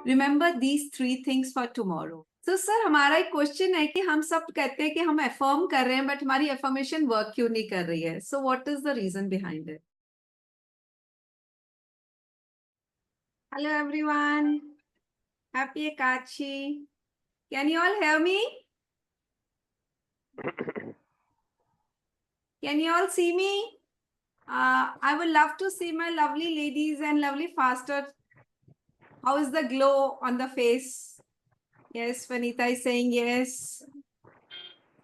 Remember these 3 things for tomorrow. So sir, हमारा एक question है कि हम सब कहते हैं कि हम अफर्म कर रहे हैं बट हमारी अफर्मेशन वर्क क्यों नहीं कर रही है. So what is the reason behind it? Hello everyone. Happy Ekachi. Can you all hear me? Can you all see me? I would love to see my lovely ladies and lovely fasters. How is the glow on the face? Yes, Vanita is saying yes.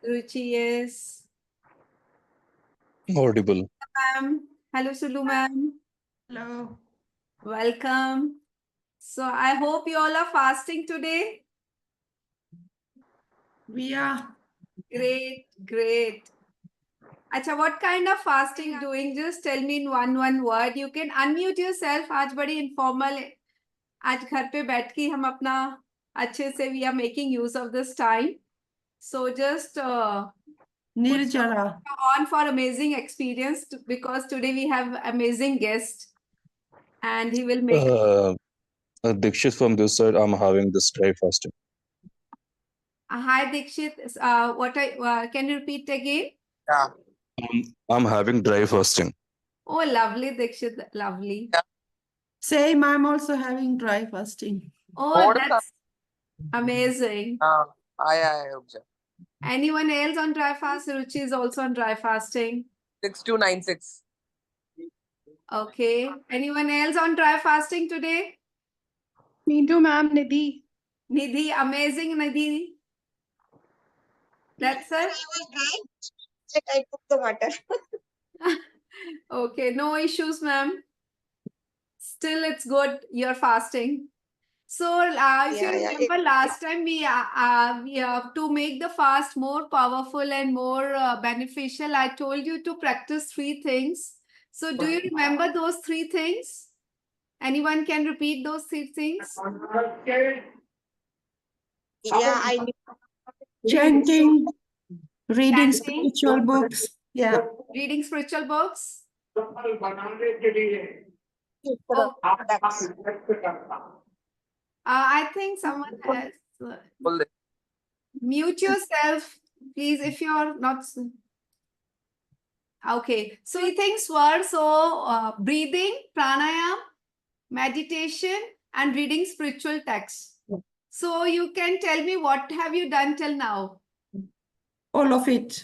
Ruchi, yes. Audible. Ma'am. Hello, Sulu ma'am. Hello. Welcome. So I hope you all are fasting today. We are. Great, great. Acha, what kind of fasting doing? Just tell me in one word. You can unmute yourself. आज बड़ी informal है. आज घर पे बैठ के हम अपना अच्छे से we are making use of this time. So just Nirjala. on for amazing experience because today we have amazing guest and he will make Dikshit from this side, I'm having this dry fasting. Hi Dikshit, can you repeat again? Yeah. I'm having dry fasting. Oh, lovely Dikshit, lovely. Same, I'm also having dry fasting. Oh, What that's amazing. I Anyone else on dry fast? Ruchi is also on dry fasting. 6296. Okay. Anyone else on dry fasting today? Me too, ma'am. Nidhi. Nidhi, amazing Nidhi. That's it. I was dry, but I took the water. Okay, no issues, ma'am. Still, it's good. You're fasting. So, if you remember last time, we to make the fast more powerful and more beneficial, I told you to practice 3 things. So, do you remember those 3 things? Anyone can repeat those 3 things? Yeah, I knew. Chanting, reading Chanting. spiritual books. Yeah. Reading spiritual books. Oh, that's I think someone has. Mute yourself, please, if you're not. Okay, so 3 things were breathing, pranayam, meditation, and reading spiritual texts. So you can tell me what have you done till now? All of it.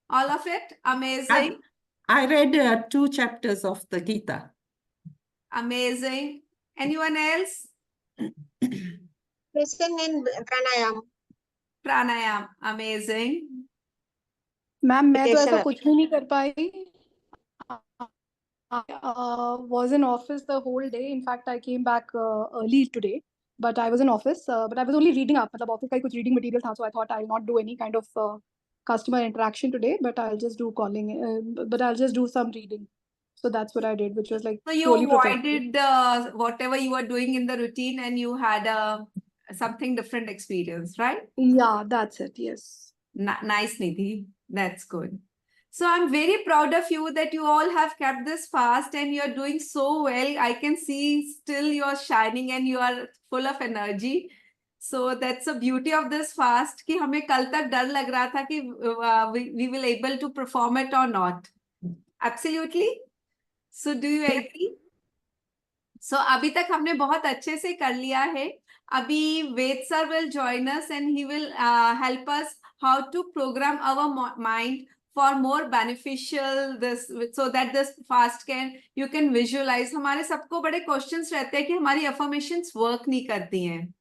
All of it? Amazing. I read 2 chapters of the Gita. Amazing. Anyone else? listen in pranayam. Pranayam. Amazing. Ma'am मैं तो ऐसा Meditation. कुछ भी नहीं कर पाई. I was in office the whole day. In fact, I came back early today. But I was in office. But I was only reading up. मतलब office का कुछ reading material था, so I thought I'll not do any kind of customer interaction today. But I'll just do calling. But I'll just do some reading. So that's what I did, which was like So you purely professional. avoided whatever you were doing in the routine and you had something different experience, right? Yeah, that's it. Yes. Nice, Nidhi. That's good. So I'm very proud of you that you all have kept this fast and you're doing so well. I can see still you're shining and you are full of energy. So that's the beauty of this fast कि हमें कल तक डर लग रहा था कि we will able to perform it or not. Absolutely. So do you agree? So अभी तक हमने बहुत अच्छे से कर लिया है. अभी Ved sir will join us and he will help us how to program our mind for more beneficial this so that this fast you can visualize. हमारे सबको बड़े questions रहते हैं कि हमारी affirmations work नहीं करती हैं.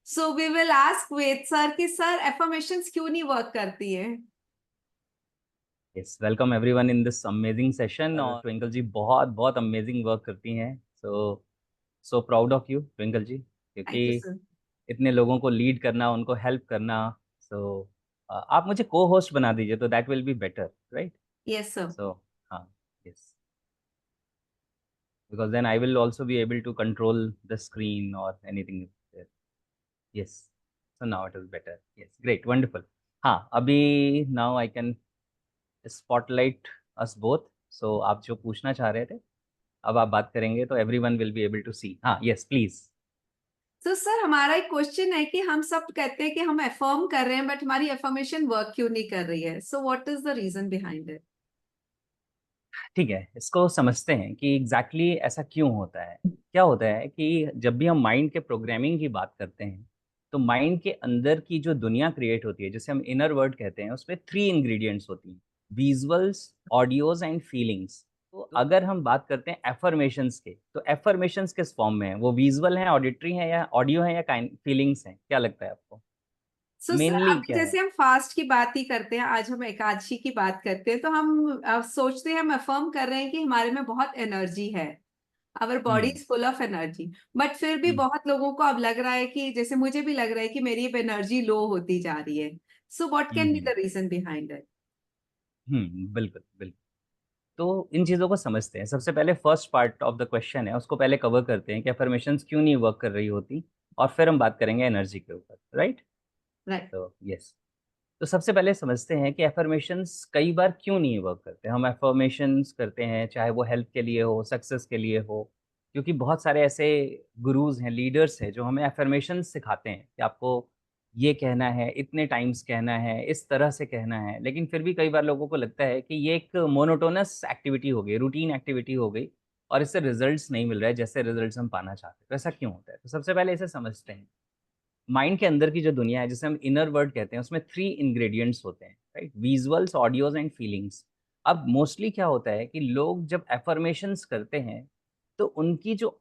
So we will ask Ved sir कि sir affirmations क्यों नहीं work करती हैं? Yes, welcome everyone in this amazing session. और Twinkle जी बहुत amazing work करती हैं. So proud of you, Twinkle जी, क्योंकि इतने लोगों को lead करना, उनको help करना. So आप मुझे co-host बना दीजिए तो that will be better, right? Yes, sir. So yes. Because then I will also be able to control the screen or anything there. Yes. So now it is better. Yes, great, wonderful. हाँ, अभी now I can spotlight us both. So आप जो पूछना चाह रहे थे अब आप बात करेंगे तो everyone will be able to see. हाँ, yes, please. तो सर हमारा एक क्वेश्चन है कि हम सब कहते हैं कि हम अफर्म कर रहे हैं बट हमारी अफर्मेशन वर्क क्यों नहीं कर रही है, so what is the reason behind it? ठीक है, इसको समझते हैं कि एग्जैक्टली ऐसा क्यों होता है। क्या होता है कि जब भी हम माइंड के प्रोग्रामिंग की बात करते हैं, तो माइंड के अंदर की जो दुनिया क्रिएट होती है, जिसे हम इनर वर्ल्ड कहते हैं, उसमें 3 इंग्रेडिएंट्स होती हैं: विजुअल्स, ऑडियोज एंड फीलिंग्स। तो अगर हम बात करते हैं एफर्मेशंस के, तो एफर्मेशंस किस फॉर्म में है? वो विजुअल है, ऑडिटरी है, या ऑडियो है, या फीलिंग्स हैं? क्या लगता है आपको? सो सर मेनली अभी क्या है? जैसे हम फास्ट की बात ही करते हैं, आज हम एकादशी की बात करते हैं, तो हम सोचते हैं, हम अफर्म कर रहे हैं कि हमारे में बहुत एनर्जी है, our body hmm is full of energy. But फिर भी हम्म बहुत लोगों को अब लग रहा है कि, जैसे मुझे भी लग रहा है कि मेरी अब एनर्जी लो होती जा रही है। So what can be hmm the reason behind it? बिल्कुल बिल्कुल। तो इन चीज़ों को समझते हैं। सबसे पहले first part of the question है, उसको पहले कवर करते हैं कि अफर्मेशंस क्यों नहीं वर्क कर रही होती, और फिर हम बात करेंगे एनर्जी के ऊपर, राइट? राइट। तो यस, तो सबसे पहले समझते हैं कि अफर्मेशंस कई बार क्यों नहीं वर्क करते। हम अफर्मेशंस करते हैं, चाहे वो हेल्थ के लिए हो, सक्सेस के लिए हो, क्योंकि बहुत सारे ऐसे गुरुज हैं, लीडर्स हैं, जो हमें अफर्मेशंस सिखाते हैं कि आपको ये कहना है, इतने टाइम्स कहना है, इस तरह से कहना है। लेकिन फिर भी कई बार लोगों को लगता है कि ये एक मोनोटोनस एक्टिविटी हो गई, रूटीन एक्टिविटी हो गई, और इससे रिजल्ट्स नहीं मिल रहा है जैसे रिजल्ट्स हम पाना चाहते हैं। तो ऐसा क्यों होता है? तो सबसे पहले इसे समझते हैं। माइंड के अंदर की जो दुनिया है, जिसे हम इनर वर्ल्ड कहते हैं, उसमें 3 इंग्रेडिएंट्स होते हैं, right? Visuals, audios and feelings. अब मोस्टली क्या होता है कि लोग जब एफर्मेशंस करते हैं, तो उनकी जो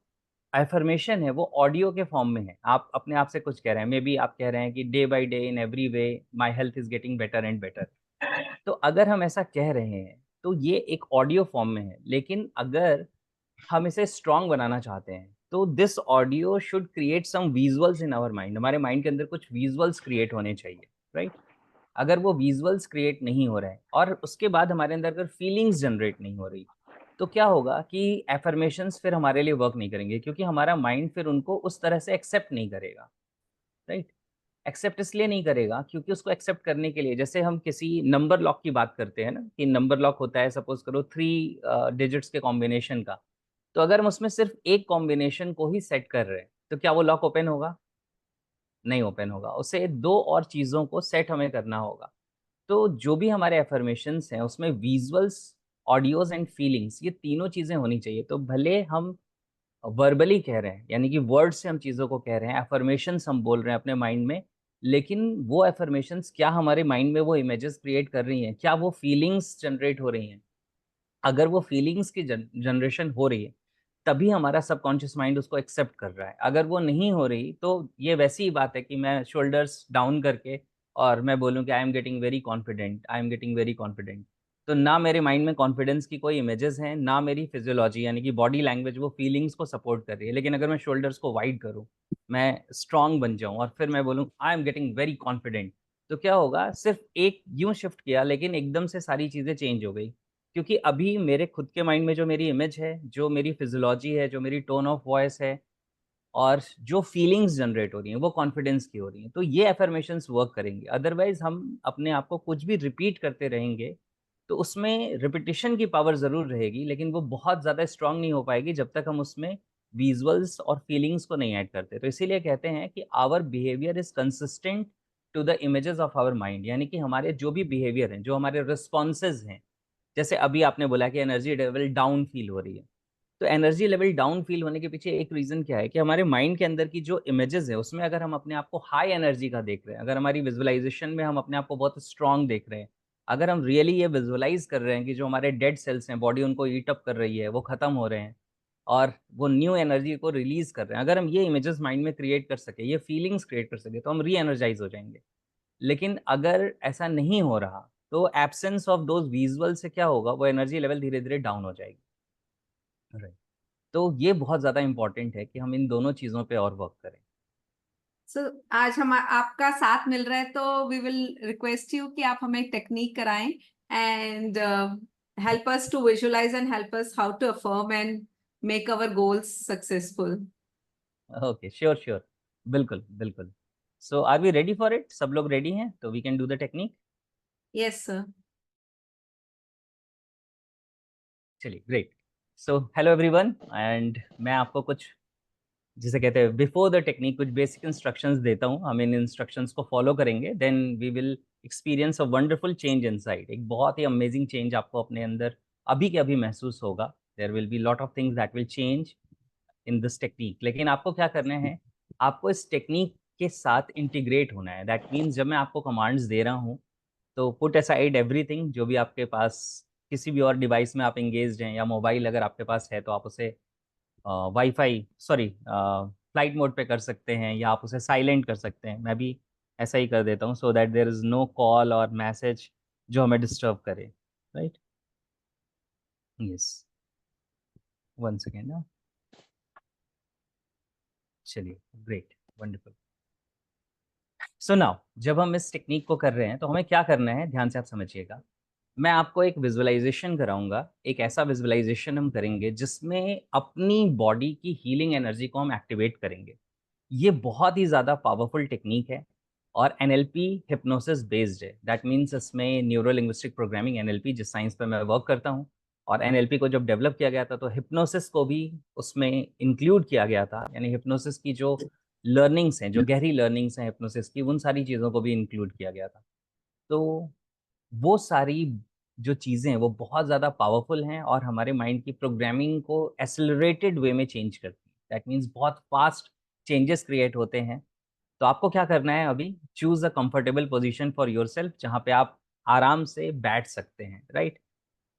एफर्मेशन है वो ऑडियो के फॉर्म में है। आप अपने आप से कुछ कह रहे हैं, मे बी आप कह रहे हैं कि day by day, in every way, my health is getting better and better. तो अगर हम ऐसा कह रहे हैं, तो ये एक ऑडियो फॉर्म में है। लेकिन अगर हम इसे स्ट्रॉन्ग बनाना चाहते हैं, तो this audio should create some visuals in our mind. हमारे माइंड के अंदर कुछ विजुअल्स क्रिएट होने चाहिए, राइट? अगर वो विजुअल्स क्रिएट नहीं हो रहे हैं, और उसके बाद हमारे अंदर अगर फीलिंग्स जनरेट नहीं हो रही, तो क्या होगा कि एफर्मेशंस फिर हमारे लिए वर्क नहीं करेंगे, क्योंकि हमारा माइंड फिर उनको उस तरह से एक्सेप्ट नहीं करेगा, राइट? एक्सेप्ट इसलिए नहीं करेगा क्योंकि उसको एक्सेप्ट करने के लिए, जैसे हम किसी नंबर लॉक की बात करते हैं ना, कि नंबर लॉक होता है, सपोज करो 3 डिजिट्स के कॉम्बिनेशन का। तो अगर हम उसमें सिर्फ एक कॉम्बिनेशन को ही सेट कर रहे हैं, तो क्या वो लॉक ओपन होगा? नहीं ओपन होगा। उसे 2 और चीज़ों को सेट हमें करना होगा। तो जो भी हमारे अफर्मेशंस हैं, उसमें विजुअल्स, ऑडियोज एंड फीलिंग्स, ये तीनों चीज़ें होनी चाहिए। तो भले हम वर्बली कह रहे हैं, यानी कि वर्ड से हम चीज़ों को कह रहे हैं, अफर्मेशंस हम बोल रहे हैं अपने माइंड में, लेकिन वो अफर्मेशंस क्या हमारे माइंड में वो इमेजेस क्रिएट कर रही हैं? क्या वो फीलिंग्स जनरेट हो रही हैं? अगर वो फीलिंग्स की जनरेशन हो रही है, तभी हमारा सबकॉन्शियस माइंड उसको एक्सेप्ट कर रहा है। अगर वो नहीं हो रही, तो ये वैसी ही बात है कि मैं शोल्डर्स डाउन करके और मैं बोलूँ कि I am getting very confident, I am getting very confident. तो ना मेरे माइंड में कॉन्फिडेंस की कोई इमेजेस हैं, ना मेरी फिजियोलॉजी यानी कि बॉडी लैंग्वेज वो फीलिंग्स को सपोर्ट कर रही है। लेकिन अगर मैं शोल्डर्स को वाइड करूँ, मैं स्ट्रांग बन जाऊँ, और फिर मैं बोलूँ I am getting very confident, तो क्या होगा? सिर्फ एक यूं शिफ्ट किया, लेकिन एकदम से सारी चीज़ें चेंज हो गई। क्योंकि अभी मेरे खुद के माइंड में जो मेरी इमेज है, जो मेरी फिजियोलॉजी है, जो मेरी टोन ऑफ वॉइस है, और जो फीलिंग्स जनरेट हो रही हैं, वो कॉन्फिडेंस की हो रही हैं। तो ये अफर्मेशंस वर्क करेंगे। अदरवाइज हम अपने आप को कुछ भी रिपीट करते रहेंगे, तो उसमें रिपीटिशन की पावर ज़रूर रहेगी, लेकिन वो बहुत ज़्यादा स्ट्रांग नहीं हो पाएगी जब तक हम उसमें विजुअल्स और फीलिंग्स को नहीं ऐड करते। तो इसीलिए कहते हैं कि our behaviour is consistent to the images of our mind. यानी कि हमारे जो भी बिहेवियर हैं, जो हमारे रिस्पॉन्सेज हैं, जैसे अभी आपने बोला कि एनर्जी लेवल डाउन फील हो रही है, तो एनर्जी लेवल डाउन फील होने के पीछे एक रीज़न क्या है कि हमारे माइंड के अंदर की जो इमेजेस है, उसमें अगर हम अपने आप को हाई एनर्जी का देख रहे हैं, अगर हमारी विजुअलाइजेशन में हम अपने आप को बहुत स्ट्रांग देख रहे हैं, अगर हम रियली ये विजुअलाइज कर रहे हैं कि जो हमारे डेड सेल्स हैं, बॉडी उनको ईट अप कर रही है, वो खत्म हो रहे हैं, और वो न्यू एनर्जी को रिलीज कर रहे हैं, अगर हम ये इमेजेस माइंड में क्रिएट कर सके, ये फीलिंग्स क्रिएट कर सके, तो हम री एनर्जाइज हो जाएंगे। लेकिन अगर ऐसा नहीं हो रहा, तो एब्सेंस ऑफ दोज विजुअल से क्या होगा? वो एनर्जी लेवल धीरे धीरे डाउन हो जाएगी, राइट? तो ये बहुत ज़्यादा इम्पोर्टेंट है कि हम इन दोनों चीज़ों पे और वर्क करें। सो आज हम आपका साथ मिल रहा है, तो वी विल रिक्वेस्ट यू कि आप हमें एक टेक्निक कराएं and help us to visualize and help us how to affirm and make our goals successful. Okay, sure sure, बिल्कुल बिल्कुल। So are we ready for it? सब लोग रेडी हैं तो we can do the technique. Yes sir. चलिए, great. So hello everyone, and मैं आपको कुछ जिसे कहते हैं बिफोर द टेक्निक कुछ बेसिक इंस्ट्रक्शंस देता हूँ, हम इन इंस्ट्रक्शंस को फॉलो करेंगे, then we will experience a wonderful change inside. एक बहुत ही अमेजिंग चेंज आपको अपने अंदर अभी के अभी महसूस होगा। There will be lot of things that will change in this technique. लेकिन आपको क्या करना है, आपको इस टेक्निक के साथ इंटीग्रेट होना है। दैट मीन्स जब मैं आपको कमांड्स दे रहा हूँ तो पुट असाइड एवरीथिंग, जो भी आपके पास किसी भी और डिवाइस में आप एंगेज्ड हैं, या मोबाइल अगर आपके पास है तो आप उसे वाईफाई सॉरी फ्लाइट मोड पे कर सकते हैं, या आप उसे साइलेंट कर सकते हैं। मैं भी ऐसा ही कर देता हूँ, so that there is no call और मैसेज जो हमें डिस्टर्ब करे, राइट। यस, वन सेकेंड ना, चलिए, ग्रेट, वंडरफुल। सो नाउ जब हम इस टेक्निक को कर रहे हैं तो हमें क्या करना है, ध्यान से आप समझिएगा। मैं आपको एक विजुअलाइजेशन कराऊंगा, एक ऐसा विजुअलाइजेशन हम करेंगे जिसमें अपनी बॉडी की हीलिंग एनर्जी को हम एक्टिवेट करेंगे। ये बहुत ही ज़्यादा पावरफुल टेक्निक है और एनएलपी हिप्नोसिस बेस्ड है। दैट मीन्स इसमें न्यूरो लिंग्विस्टिक प्रोग्रामिंग एनएलपी, जिस साइंस पे मैं वर्क करता हूँ, और एनएलपी को जब डेवलप किया गया था तो हिप्नोसिस को भी उसमें इंक्लूड किया गया था। यानी हिप्नोसिस की जो लर्निंग्स हैं, जो गहरी लर्निंग्स हैं हिप्नोसिस की, उन सारी चीज़ों को भी इंक्लूड किया गया था। तो वो सारी जो चीज़ें हैं वो बहुत ज़्यादा पावरफुल हैं और हमारे माइंड की प्रोग्रामिंग को एक्सेलरेटेड वे में चेंज करती है। दैट मीन्स बहुत फास्ट चेंजेस क्रिएट होते हैं। तो आपको क्या करना है, अभी choose a comfortable position for yourself, जहाँ पे आप आराम से बैठ सकते हैं, right.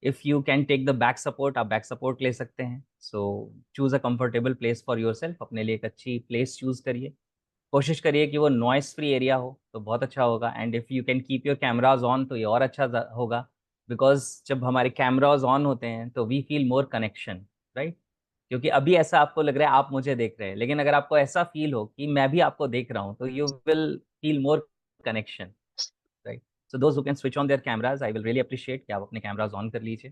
If you can take the back support, आप बैक सपोर्ट ले सकते हैं। So choose a comfortable place for yourself, अपने लिए एक अच्छी प्लेस चूज़ करिए। कोशिश करिए कि वो नॉइस फ्री एरिया हो तो बहुत अच्छा होगा। And if you can keep your cameras on तो ये और अच्छा होगा, बिकॉज जब हमारे कैमराज ऑन होते हैं तो we feel more connection, right. क्योंकि अभी ऐसा आपको लग रहा है आप मुझे देख रहे हैं, लेकिन अगर आपको ऐसा फील हो कि मैं भी आपको देख रहा हूँ तो you will feel more connection, right. So those who can switch on their cameras, I will really appreciate कि आप अपने कैमराज ऑन कर लीजिए।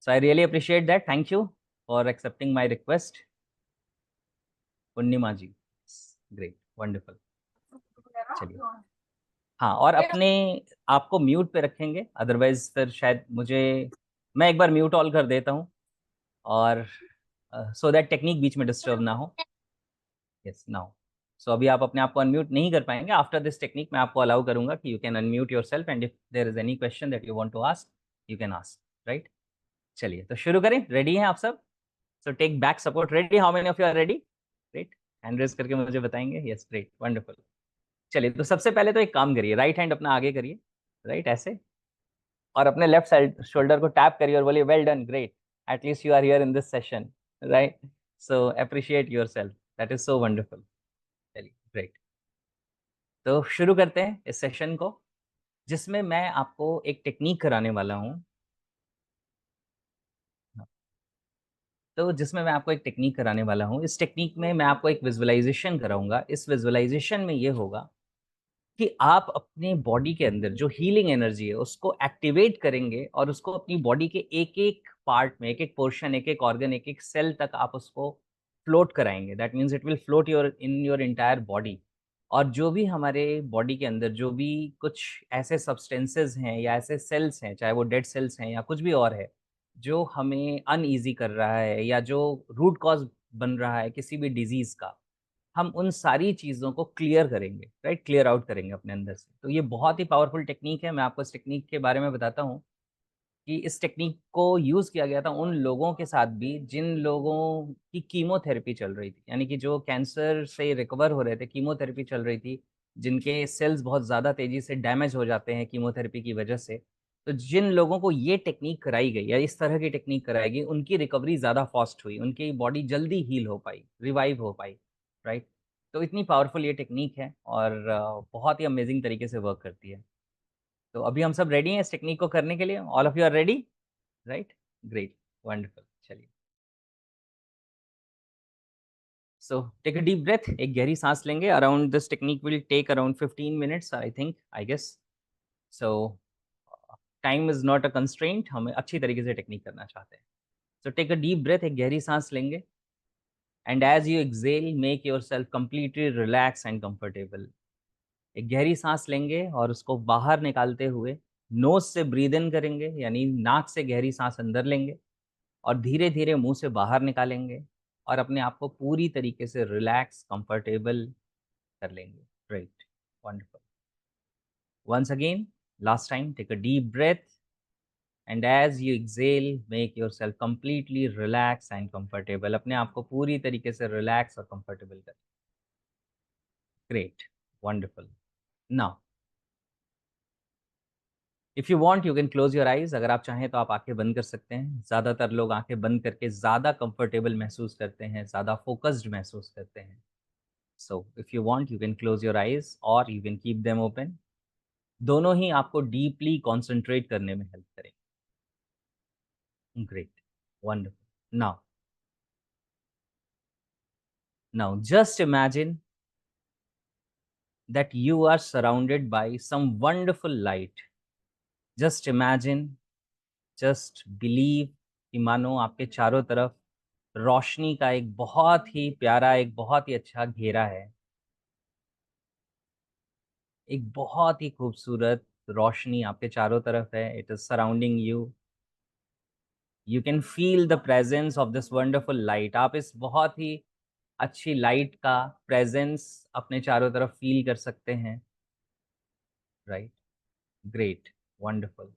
So I really appreciate that, thank you for accepting my request Purnima ji, great, wonderful. चलिए, हाँ, और अपने आप को म्यूट पे रखेंगे, अदरवाइज फिर शायद मैं एक बार म्यूट ऑल कर देता हूँ, और सो दैट टेक्निक बीच में डिस्टर्ब ना हो। यस, नाउ सो अभी आप अपने आप को अनम्यूट नहीं कर पाएंगे। आफ्टर दिस टेक्निक मैं आपको अलाउ करूंगा कि you can unmute yourself, and if there is any question that you want to ask, you can ask, right. चलिए, तो शुरू करें, रेडी हैं आप सब? So take back support, ready? How many of you are ready? Great, hand raise करके मुझे बताएंगे। Yes, great, wonderful. चलिए, तो सबसे पहले तो एक काम करिए, राइट हैंड अपना आगे करिए, राइट, ऐसे, और अपने लेफ्ट साइड शोल्डर को टैप करिए और बोलिए well done, great, at least you are here in this session, right. So appreciate yourself, that is so wonderful. चलिए, ग्रेट। तो शुरू करते हैं इस सेशन को, जिसमें मैं आपको एक टेक्निक कराने वाला हूँ। तो जिसमें मैं आपको एक टेक्निक कराने वाला हूँ, इस टेक्निक में मैं आपको एक विजुअलाइजेशन कराऊंगा। इस विजुअलाइजेशन में ये होगा कि आप अपने बॉडी के अंदर जो हीलिंग एनर्जी है उसको एक्टिवेट करेंगे, और उसको अपनी बॉडी के एक एक पार्ट में, एक एक पोर्शन, एक एक ऑर्गन, एक एक सेल तक आप उसको फ्लोट कराएंगे। That means it will float in your entire body. और जो भी हमारे बॉडी के अंदर जो भी कुछ ऐसे सब्सटेंसेस हैं या ऐसे सेल्स हैं, चाहे वो डेड सेल्स हैं या कुछ भी और है, जो हमें अनईजी कर रहा है या जो रूट कॉज बन रहा है किसी भी डिजीज का, हम उन सारी चीज़ों को क्लियर करेंगे, राइट, क्लियर आउट करेंगे अपने अंदर से। तो ये बहुत ही पावरफुल टेक्निक है। मैं आपको इस टेक्निक के बारे में बताता हूँ कि इस टेक्निक को यूज़ किया गया था उन लोगों के साथ भी जिन लोगों की कीमोथेरेपी चल रही थी, यानी कि जो कैंसर से रिकवर हो रहे थे, कीमोथेरेपी चल रही थी, जिनके सेल्स बहुत ज़्यादा तेज़ी से डैमेज हो जाते हैं कीमोथेरेपी की वजह से। तो जिन लोगों को ये टेक्निक कराई गई या इस तरह की टेक्निक कराई गई, उनकी रिकवरी ज़्यादा फास्ट हुई, उनकी बॉडी जल्दी हील हो पाई, रिवाइव हो पाई, राइट। तो इतनी पावरफुल ये टेक्निक है और बहुत ही अमेजिंग तरीके से वर्क करती है। तो अभी हम सब रेडी हैं इस टेक्निक को करने के लिए? All of you are ready, right, great, wonderful. चलिए, so take a deep breath, एक गहरी सांस लेंगे। Around this technique will take around 15 minutes, I think, I guess. So time is not a constraint, हम अच्छी तरीके से टेक्निक करना चाहते हैं। So take a deep breath, एक गहरी सांस लेंगे, and as you exhale make yourself completely relax and comfortable. एक गहरी सांस लेंगे और उसको बाहर निकालते हुए नोज से ब्रीद इन करेंगे, यानी नाक से गहरी सांस अंदर लेंगे और धीरे धीरे मुंह से बाहर निकालेंगे। और अपने आप को पूरी तरीके से रिलैक्स, कंफर्टेबल कर लेंगे. Great, wonderful. Once again, last time, take a deep breath, and as you exhale, make yourself completely relaxed and comfortable. अपने आप को पूरी तरीके से relax और comfortable करें. Great, wonderful. Now, if you want, you can close your eyes. अगर आप चाहें तो आप आंखें बंद कर सकते हैं. ज़्यादातर लोग आंखें बंद करके ज़्यादा comfortable महसूस करते हैं, ज़्यादा focused महसूस करते हैं. So, if you want, you can close your eyes or you can keep them open. दोनों ही आपको डीपली कॉन्सेंट्रेट करने में हेल्प करेंगे. Great, wonderful. Now just imagine that you are surrounded by some wonderful light. Just imagine, just believe कि मानो आपके चारों तरफ रोशनी का एक बहुत ही प्यारा, एक बहुत ही अच्छा घेरा है. एक बहुत ही खूबसूरत रोशनी आपके चारों तरफ है. It is surrounding you. You can feel the presence of this wonderful light. आप इस बहुत ही अच्छी लाइट का प्रेजेंस अपने चारों तरफ फील कर सकते हैं. Right, great, wonderful.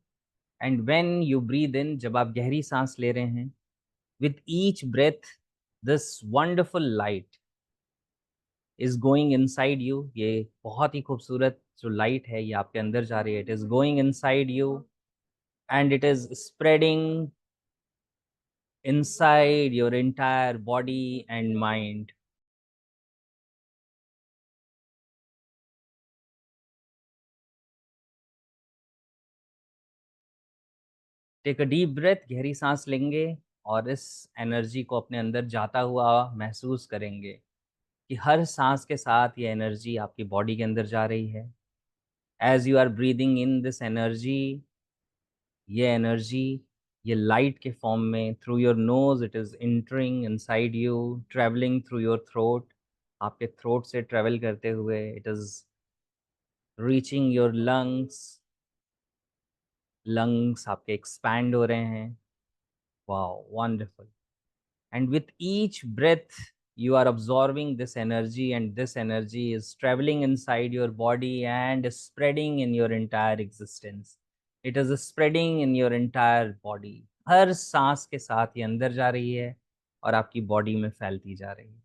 And when you breathe in, जब आप गहरी सांस ले रहे हैं, with each breath this wonderful light is going inside you. ये बहुत ही खूबसूरत जो लाइट है ये आपके अंदर जा रही है. It is going inside you and it is spreading inside your entire body and mind. Take a deep breath. गहरी सांस लेंगे और इस एनर्जी को अपने अंदर जाता हुआ महसूस करेंगे कि हर सांस के साथ ये एनर्जी आपकी बॉडी के अंदर जा रही है. As you are breathing in this energy, ये एनर्जी ये लाइट के फॉर्म में through your nose it is entering inside you, travelling through your throat. आपके थ्रोट से ट्रेवल करते हुए it is reaching your lungs. Lungs आपके एक्सपैंड हो रहे हैं. Wow, wonderful. And with each breath you are absorbing this energy, and this energy is traveling inside your body and spreading in your entire existence. It is spreading in your entire body. हर सांस के साथ ये अंदर जा रही है और आपकी बॉडी में फैलती जा रही है.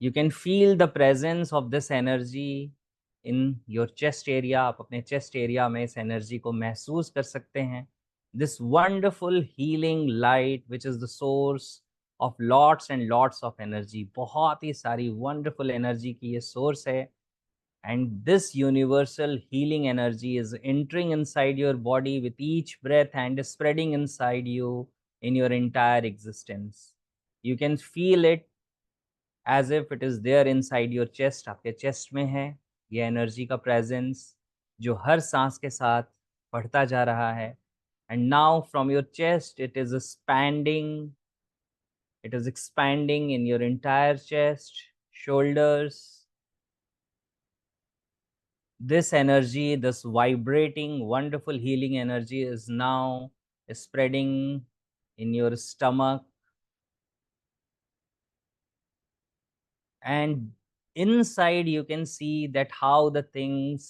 You can feel the presence of this energy in your chest area. आप अपने chest area में इस energy को महसूस कर सकते हैं. This wonderful healing light which is the source of lots and lots of energy. बहुत ही सारी wonderful energy की ये source है. And this universal healing energy is entering inside your body with each breath and spreading inside you in your entire existence. You can feel it as if it is there inside your chest. आपके chest में है ये energy का presence जो हर सांस के साथ बढ़ता जा रहा है. And now from your chest it is expanding. It is expanding in your entire chest, shoulders. This energy, this vibrating, wonderful healing energy is now spreading in your stomach. And inside you can see that how the things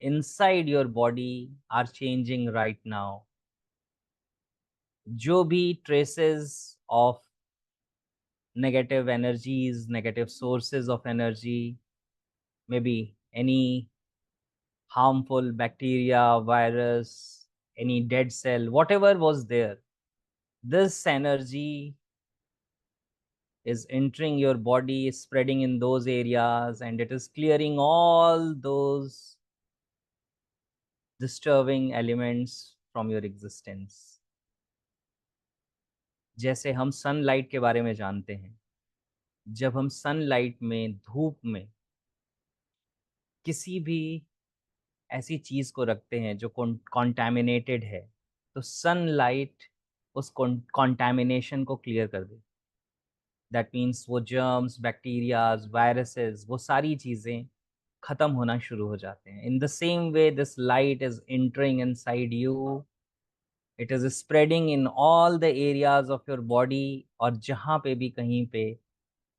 inside your body are changing right now. जो भी traces of negative energies, negative sources of energy, maybe any harmful bacteria, virus, any dead cell, whatever was there, this energy is entering your body, spreading in those areas, and it is clearing all those disturbing elements from your existence. जैसे हम sunlight के बारे में जानते हैं, जब हम sunlight में, धूप में किसी भी ऐसी चीज़ को रखते हैं जो कॉन्टैमिनेटेड है, तो सनलाइट उस कॉन्टैमिनेशन को क्लियर कर दे. दैट मीन्स वो जर्म्स, बैक्टीरियाज, वायरसेस, वो सारी चीज़ें ख़त्म होना शुरू हो जाते हैं. In the same way this light is entering inside you. It is spreading in all the areas of your body, और जहाँ पे भी कहीं पे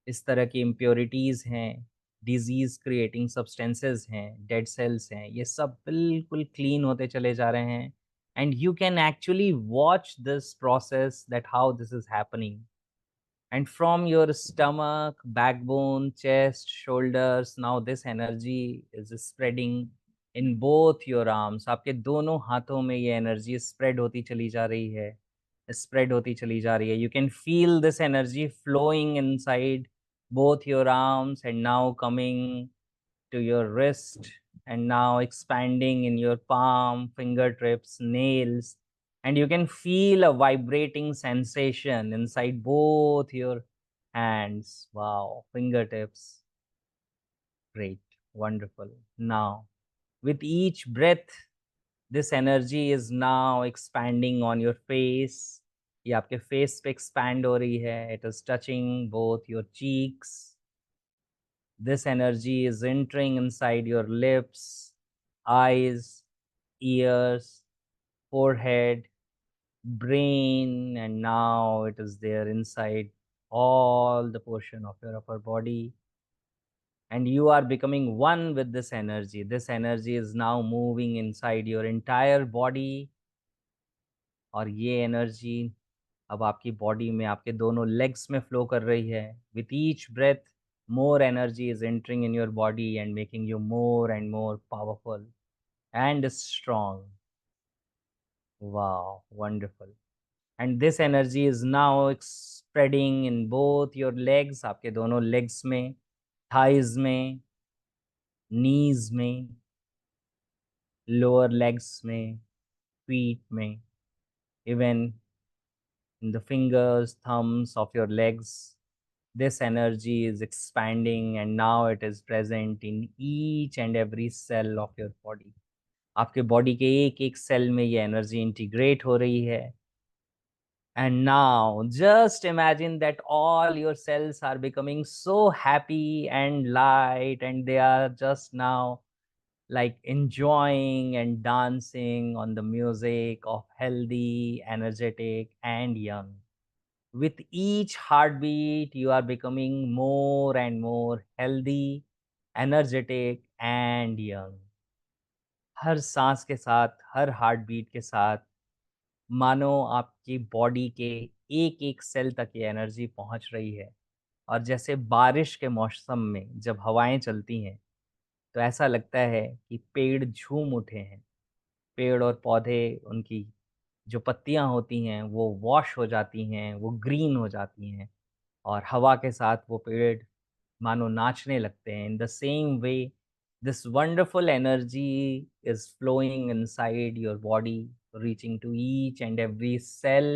इस तरह की impurities हैं, disease creating substances हैं, dead cells हैं, ये सब बिल्कुल clean होते चले जा रहे हैं. And you can actually watch this process, that how this is happening. And from your stomach, backbone, chest, shoulders, now this energy is spreading in both your arms. आपके दोनों हाथों में ये energy spread होती चली जा रही है, spread होती चली जा रही है. You can feel this energy flowing inside both your arms and now coming to your wrist and now expanding in your palm, fingertips, nails, and you can feel a vibrating sensation inside both your hands. Wow, fingertips. Great, wonderful. Now, with each breath, this energy is now expanding on your face. ये आपके face पे expand हो रही है. It is touching both your cheeks. This energy is entering inside your lips, eyes, ears, forehead, brain, and now it is there inside all the portion of your upper body. And you are becoming one with this energy. This energy is now moving inside your entire body. और ये energy अब आपकी body में आपके दोनों legs में flow कर रही है. With each breath, more energy is entering in your body and making you more and more powerful and strong. Wow, wonderful. And this energy is now spreading in both your legs, आपके दोनों legs में, thighs में, knees में, lower legs में, feet में, even in the fingers, thumbs of your legs. This energy is expanding and now it is present in each and every cell of your body. आपके body के एक एक cell में ये energy integrate हो रही है. And now just imagine that all your cells are becoming so happy and light, and they are just now like enjoying and dancing on the music of healthy, energetic, and young. With each heartbeat, you are becoming more and more healthy, energetic, and young. हर सांस के साथ, हर heartbeat के साथ, मानो आपकी body के एक एक सेल तक ये एनर्जी पहुंच रही है. और जैसे बारिश के मौसम में जब हवाएं चलती हैं, तो ऐसा लगता है कि पेड़ झूम उठे हैं. पेड़ और पौधे, उनकी जो पत्तियां होती हैं वो वॉश हो जाती हैं, वो ग्रीन हो जाती हैं, और हवा के साथ वो पेड़ मानो नाचने लगते हैं. In the same way this wonderful energy is flowing inside your body, reaching to each and every cell,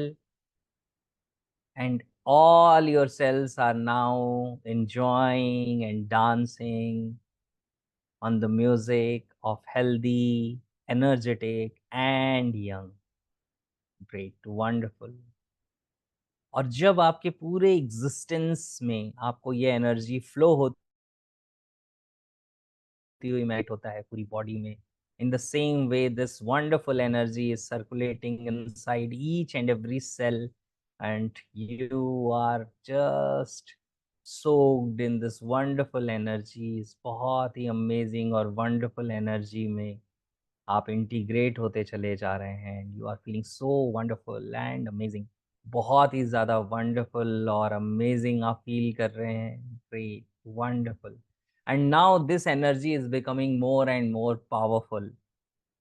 and all your cells are now enjoying and dancing on the music of healthy, energetic, and young. Great, wonderful. और जब आपके पूरे existence में आपको ये energy flow होती हुई mat होता है पूरी बॉडी में, in the same way this wonderful energy is circulating inside each and every cell, and you are just soaked in this wonderful energies. बहुत ही amazing और wonderful energy में आप इंटीग्रेट होते चले जा रहे हैं. You are feeling so wonderful and amazing. बहुत ही ज़्यादा वंडरफुल और अमेजिंग आप फील कर रहे हैं. Great, wonderful. And now this energy is becoming more and more powerful.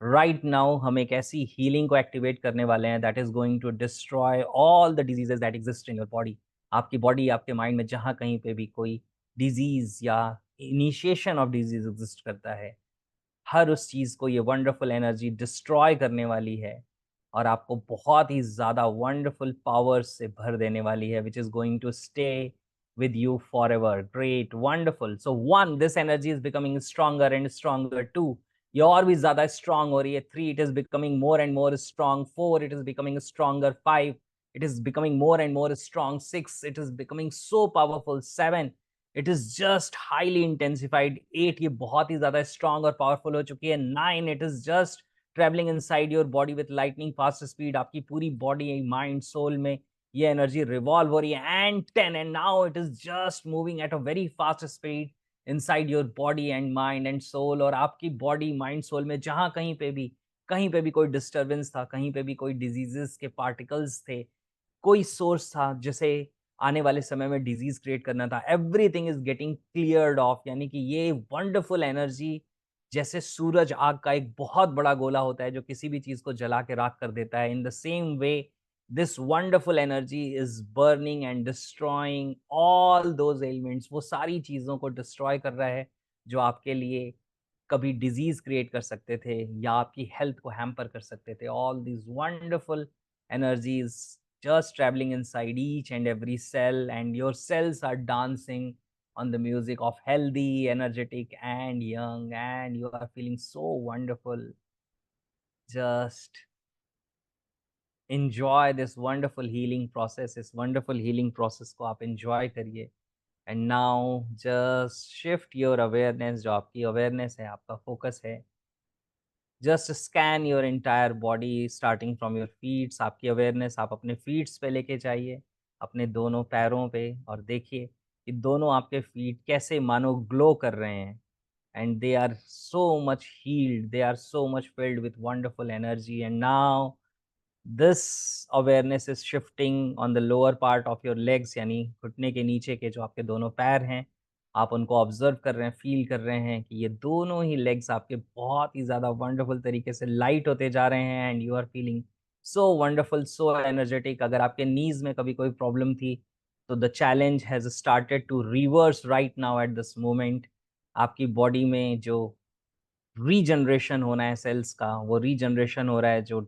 Right now हम एक ऐसी हीलिंग को एक्टिवेट करने वाले हैं that is going to destroy all the diseases that exist in your body. आपकी बॉडी, आपके माइंड में जहाँ कहीं पे भी कोई डिजीज या इनिशिएशन ऑफ डिजीज एग्जिस्ट करता है, हर उस चीज़ को ये वंडरफुल एनर्जी डिस्ट्रॉय करने वाली है और आपको बहुत ही ज़्यादा वंडरफुल पावर्स से भर देने वाली है, which is going to stay with you forever. Great, wonderful. So 1, this energy is becoming stronger and stronger. 2, ये और भी ज़्यादा strong हो रही है. 3, it is becoming more and more strong. 4, it is becoming stronger. 5, it is becoming more and more strong. 6, it is becoming so powerful. 7, it is just highly intensified. 8, ये बहुत ही ज़्यादा strong और powerful हो चुकी है. 9, it is just travelling inside your body with lightning fast speed. आपकी पूरी बॉडी, माइंड, सोल में ये एनर्जी रिवॉल्व हो रही है। And 10, and now it is just moving at a very fast speed inside your body and mind and soul. और आपकी body, mind, soul में जहाँ कहीं पे भी कोई डिस्टर्बेंस था, कहीं पे भी कोई डिजीजेस के पार्टिकल्स थे, कोई सोर्स था जिसे आने वाले समय में डिजीज क्रिएट करना था, everything is getting cleared of. यानी कि ये वंडरफुल एनर्जी, जैसे सूरज आग का एक बहुत बड़ा गोला होता है जो किसी भी चीज को जला के राख कर देता है, in the same way this wonderful energy is burning and destroying all those elements. वो सारी चीजों को डिस्ट्रॉय कर रहा है जो आपके लिए कभी डिजीज क्रिएट कर सकते थे या आपकी हेल्थ को हैम्पर कर सकते थे। All these wonderful energies just traveling inside each and every cell, and your cells are dancing on the music of healthy, energetic and young, and you are feeling so wonderful. Just enjoy this wonderful healing process, इस wonderful healing process को आप enjoy करिए। And now just shift your awareness, जो आपकी awareness है, आपका focus है, just scan your entire body starting from your feets. आपकी अवेयरनेस आप अपने फीट्स पे लेके जाइए, अपने दोनों पैरों पे, और देखिए कि दोनों आपके फीट कैसे मानो ग्लो कर रहे हैं। And they are so much healed, they are so much filled with wonderful energy. And now this awareness is shifting on the lower part of your legs, यानी घुटने के नीचे के जो आपके दोनों पैर हैं, आप उनको ऑब्जर्व कर रहे हैं, फील कर रहे हैं कि ये दोनों ही लेग्स आपके बहुत ही ज़्यादा वंडरफुल तरीके से लाइट होते जा रहे हैं। And you are feeling so wonderful, so energetic. अगर आपके नीज में कभी कोई प्रॉब्लम थी तो the challenge has started to reverse right now at this moment. आपकी बॉडी में जो रीजनरेशन होना है सेल्स का, वो रीजनरेशन हो रहा है। जो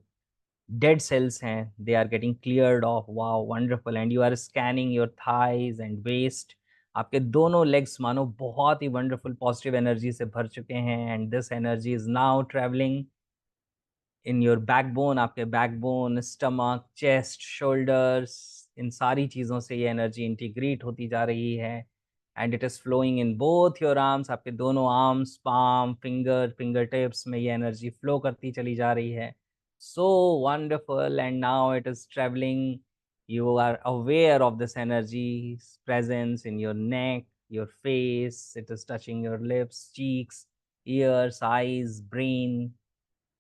डेड cells हैं, they are getting cleared off. Wow, wonderful. And you are scanning your thighs and waist. आपके दोनों legs मानो बहुत ही wonderful positive energy से भर चुके हैं, and this energy is now traveling in your backbone. आपके backbone, stomach, chest, shoulders, इन सारी चीज़ों से ये energy integrate होती जा रही है, and it is flowing in both your arms. आपके दोनों arms, palm, fingertips में ये energy flow करती चली जा रही है। So wonderful. And now it is traveling, you are aware of this energy's presence in your neck, your face, it is touching your lips, cheeks, ears, eyes, brain,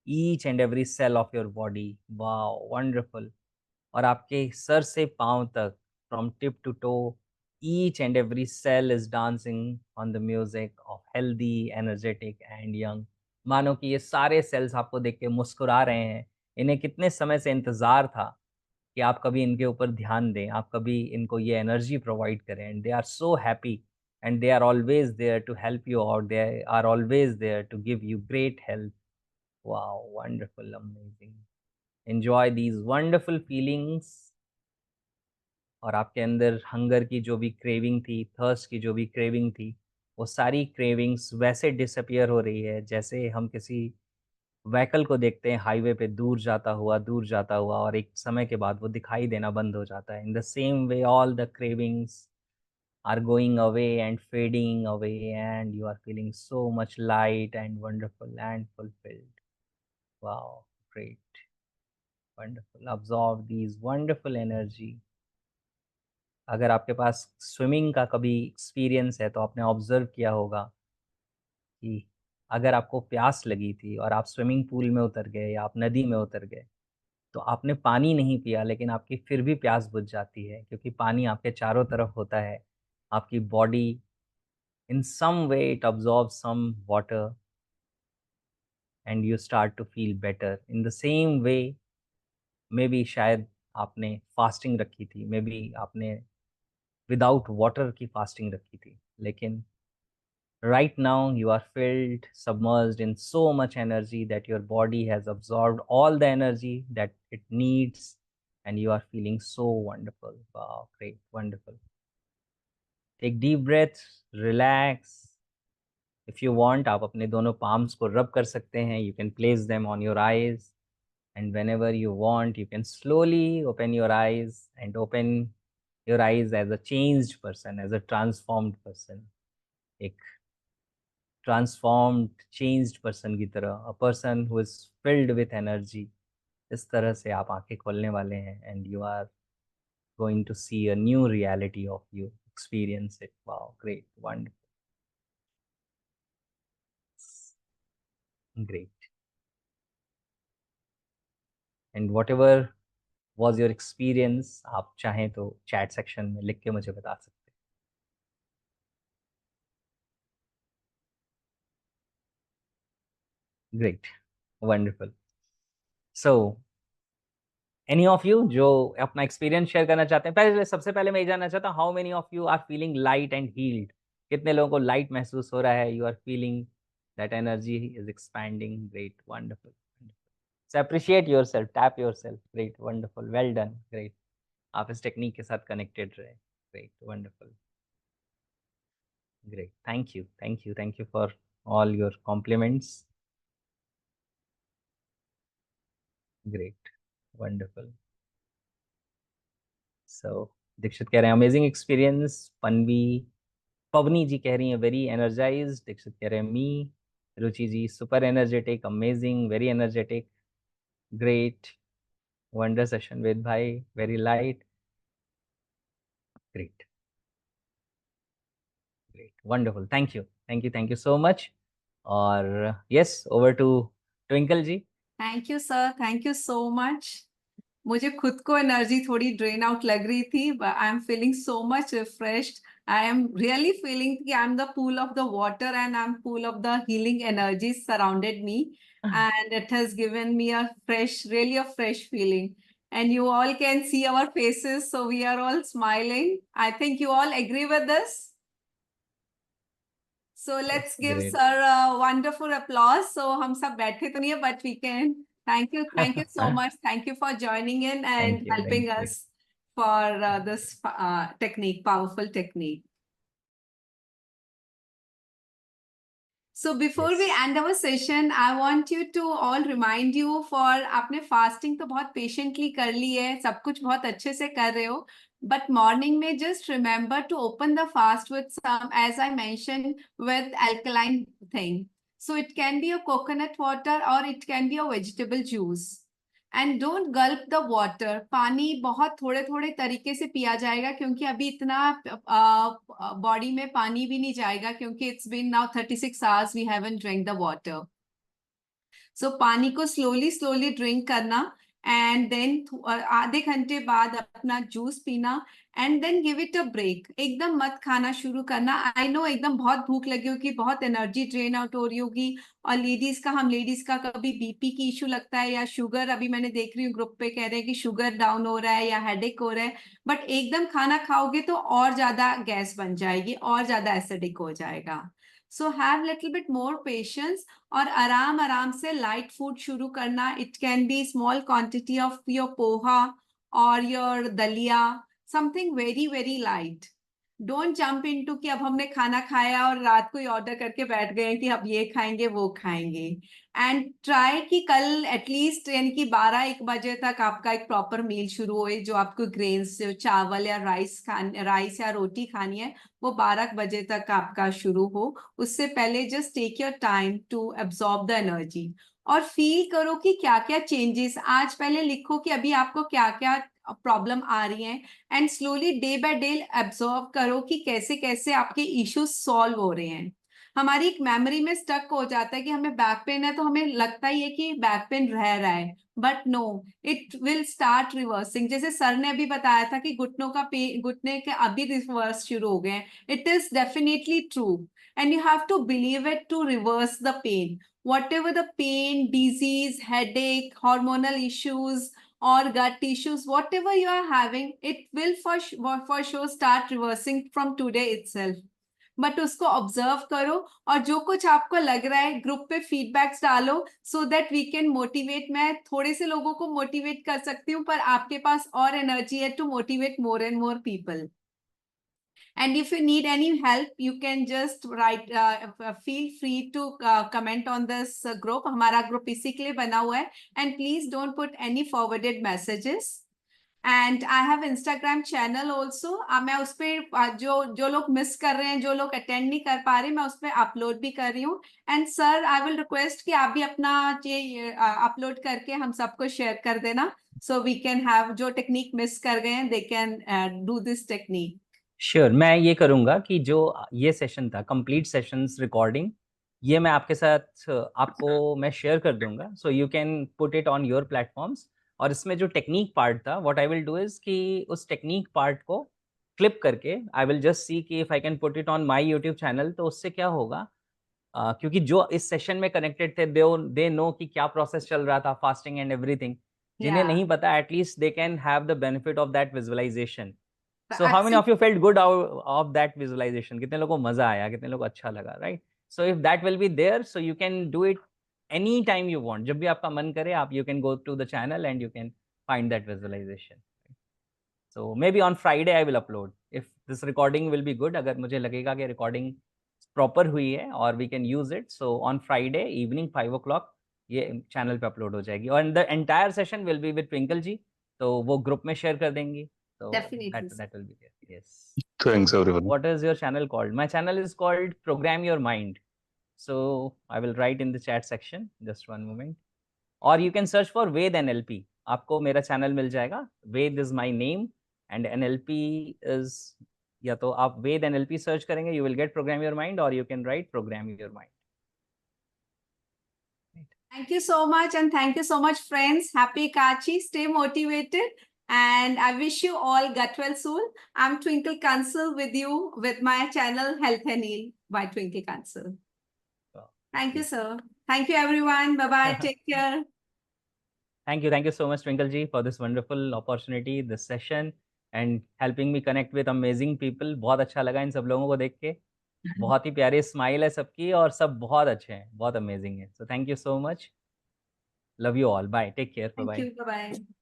each and every cell of your body. Wow, wonderful. और आपके sir से पांव तक, from tip to toe, each and every cell is dancing on the music of healthy, energetic and young. मानो कि ये सारे sales आपको देख के मुस्कुरा रहे हैं। इन्हें कितने समय से इंतज़ार था कि आप कभी इनके ऊपर ध्यान दें, आप कभी इनको ये एनर्जी प्रोवाइड करें। And they are so happy, and they are always there to help you out, they are always there to give you great help. Wow, wonderful, amazing. Enjoy these wonderful feelings. और आपके अंदर hunger की जो भी craving थी, thirst की जो भी क्रेविंग थी, वो सारी क्रेविंग्स वैसे डिसअपियर हो रही है जैसे हम किसी व्हीकल को देखते हैं हाईवे पे दूर जाता हुआ, और एक समय के बाद वो दिखाई देना बंद हो जाता है। In the same way all the cravings are going away and fading away, and you are feeling so much light and wonderful and fulfilled. Wow, great, wonderful. Absorb these wonderful energy. अगर आपके पास swimming का कभी experience है तो आपने observe किया होगा कि अगर आपको प्यास लगी थी और आप स्विमिंग पूल में उतर गए या आप नदी में उतर गए, तो आपने पानी नहीं पिया लेकिन आपकी फिर भी प्यास बुझ जाती है, क्योंकि पानी आपके चारों तरफ होता है। आपकी body in some way it absorbs some water and you start to feel better. In the same way, maybe शायद आपने फास्टिंग रखी थी, मे बी आपने विदाउट वाटर की फास्टिंग रखी थी, लेकिन right now you are filled, submerged in so much energy that your body has absorbed all the energy that it needs, and you are feeling so wonderful. Wow, great, wonderful. Take deep breath, relax. If you want, आप अपने दोनों palms को rub कर सकते हैं. You can place them on your eyes, and whenever you want, you can slowly open your eyes and open your eyes as a changed person, as a transformed person. एक transformed changed person की तरह, a person who is filled with energy, इस तरह से आप आंखें खोलने वाले हैं and you are going to see a new reality of you, experience it. Wow, great, wonderful, great. And whatever was your experience, आप चाहें तो chat section में लिख के मुझे बता सकते हैं. Great, wonderful. So any of you जो अपना experience share करना चाहते हैं, पहले सबसे पहले मैं ये जानना चाहता हूँ, how many of you are feeling light and healed? कितने लोगों को light महसूस हो रहा है? You are feeling that energy is expanding. Great, wonderful. So appreciate yourself, tap yourself. Great, wonderful, well done. Great. आप इस टेक्निक के साथ कनेक्टेड रहे. Great, wonderful. Great, thank you, thank you, thank you for all your compliments. Great, wonderful. So Dixit कह रहे हैं amazing experience. पवनी जी कह रही हैं वेरी एनर्जाइज्ड. दीक्षित कह रहे हैं मी. Ruchi ji super energetic, amazing, very energetic, great, wonder session with भाई, very light, great, great, wonderful, thank you so much. और yes, over to Twinkle ji. Thank you sir, thank you so much. मुझे खुद को energy थोड़ी ड्रेन आउट लग रही थी, but I am feeling so much refreshed. I am really feeling कि I am the pool of the water and I am pool of the healing energy surrounded me, and it has given me a really a fresh feeling. And you all can see our faces, so we are all smiling. I think you all agree with this. So let's give Great. sir a wonderful applause. So हम सब बैठे तो नहीं है, but we can. Thank you so much. Thank you for joining in and Thank you, helping thank you. us for this technique, powerful technique. So before we Yes. end our session, I want you to all remind you for आपने fasting तो बहुत patiently कर ली है, सब कुछ बहुत अच्छे से कर रहे हो. But morning में just remember to open the fast with some, as I mentioned, with alkaline thing. So it can be a coconut water or it can be a vegetable juice. And don't gulp the water. पानी बहुत थोड़े थोड़े तरीके से पिया जाएगा, क्योंकि अभी इतना बॉडी में पानी भी नहीं जाएगा, क्योंकि it's been now 36 hours we haven't drank the water. So पानी को slowly drink करना, and then आधे घंटे बाद अपना जूस पीना, and then give it a break. एकदम मत खाना शुरू करना. I know एकदम बहुत भूख लगी होगी, बहुत एनर्जी ड्रेन आउट हो रही होगी, और हम लेडीज का कभी बीपी की इशू लगता है या शुगर. अभी मैंने देख रही हूँ ग्रुप पे कह रहे हैं कि शुगर डाउन हो रहा है या हेडेक हो रहा है, बट एकदम खाना खाओगे तो और ज्यादा गैस बन जाएगी, और ज्यादा एसिडिक हो जाएगा. So have little bit more patience और आराम से light food शुरू करना. It can be small quantity of your poha or your dalia, something very light. Don't jump into कि अब हमने खाना खाया और रात को ही ऑर्डर करके बैठ गए कि अब ये खाएंगे वो खाएंगे. एंड ट्राई कि कल एटलीस्ट यानी कि 12-1 बजे तक आपका एक प्रॉपर मील शुरू हो, जो आपको ग्रेन्स, चावल या राइस या रोटी खानी है, वो 12 बजे तक आपका शुरू हो. उससे पहले just take your time to absorb the energy और फील करो कि क्या क्या चेंजेस. आज पहले लिखो कि अभी आपको क्या क्या प्रॉब्लम आ रही है, and slowly day by day absorb करो कि कैसे कैसे आपके इश्यूज सॉल्व हो रहे हैं. हमारी एक मेमोरी में स्टक हो जाता है कि हमें बैक पेन है तो हमें लगता ही है कि बैक पेन रह रहा है, but no, it will start reversing. जैसे सर ने अभी बताया था कि घुटने के अभी रिवर्स शुरू हो गए हैं. It is definitely true, and you have to believe it to reverse the pain. Whatever the pain, disease, headache, hormonal issues, or gut issues, whatever you are having, it will for sure start reversing from today itself. But उसको observe करो, और जो कुछ आपको लग रहा है group पे फीडबैक्स डालो, so that we can motivate. मैं थोड़े से लोगों को मोटिवेट कर सकती हूँ, पर आपके पास और एनर्जी है to motivate more and more people. And if you need any help, you can just write, feel free to comment on this group. हमारा group इसी के लिए बना हुआ है. And please don't put any forwarded messages. And I have Instagram channel also. मैं उस पे जो लोग मिस कर रहे हैं, जो लोग अटेंड नहीं कर पा रहे, मैं उस पे अपलोड भी कर रही हूँ। And sir I will request कि आप भी अपना ये अपलोड करके हम सबको शेयर कर देना, सो वी कैन हैव, जो टेक्निक मिस कर गए हैं they can do this technique. Sure, मैं ये करूंगा कि जो ये सेशन था, कंप्लीट सेशंस रिकॉर्डिंग, ये मैं आपके साथ आपको मैं शेयर कर दूंगा, so you can put it on your platforms. और इसमें जो टेक्निक पार्ट था, what I will do is कि उस टेक्निक पार्ट को क्लिप करके आई विल जस्ट सी कि if I can put it on my YouTube channel, तो उससे क्या होगा, क्योंकि जो इस सेशन में कनेक्टेड थे दे नो कि क्या प्रोसेस चल रहा था, फास्टिंग एंड एवरीथिंग। जिन्हें Yeah. नहीं पता, at least they can have the benefit of that visualisation. So So how many actually- of you felt good out of that visualization? कितने लोगों को मजा आया, कितने लोगों को अच्छा लगा, right? So if that will be there, so you can do it any time you want. जब भी आपका मन करे, आप you can go to the channel and you can find that visualization. So maybe on Friday I will upload. If this recording will be good, अगर मुझे लगेगा कि recording proper हुई है और we can use it, so on Friday evening 5 o'clock ये channel पे upload हो जाएगी। और the entire session will be with Twinkle जी, तो वो group में share कर देंगी। So Definitely, that will be there. Yes. Thanks, everyone. What is your channel called? My channel is called Program Your Mind. So I will write in the chat section. Just one moment. Or you can search for Ved NLP. आपको मेरा channel मिल जाएगा. Ved is my name and NLP is, या तो आप Ved NLP search करेंगे, you will get Program Your Mind, or you can write Program Your Mind. Thank you so much, and thank you so much, friends. Happy Kachi. Stay motivated, and I wish you all gut well soon. I'm Twinkle Kansal with you with my channel Health and Heal by Twinkle Kansal. Wow. Thank you, sir. Thank you, everyone. Bye bye. Take care. Thank you so much, Twinkle ji, for this wonderful opportunity, this session, and helping me connect with amazing people. बहुत अच्छा लगा इन सब लोगों को देख के, बहुत ही प्यारी स्माइल है सबकी और सब बहुत अच्छे हैं, बहुत अमेजिंग है। So thank you so much. Love you all. Bye. Take care. Bye Thank bye. you. Bye bye.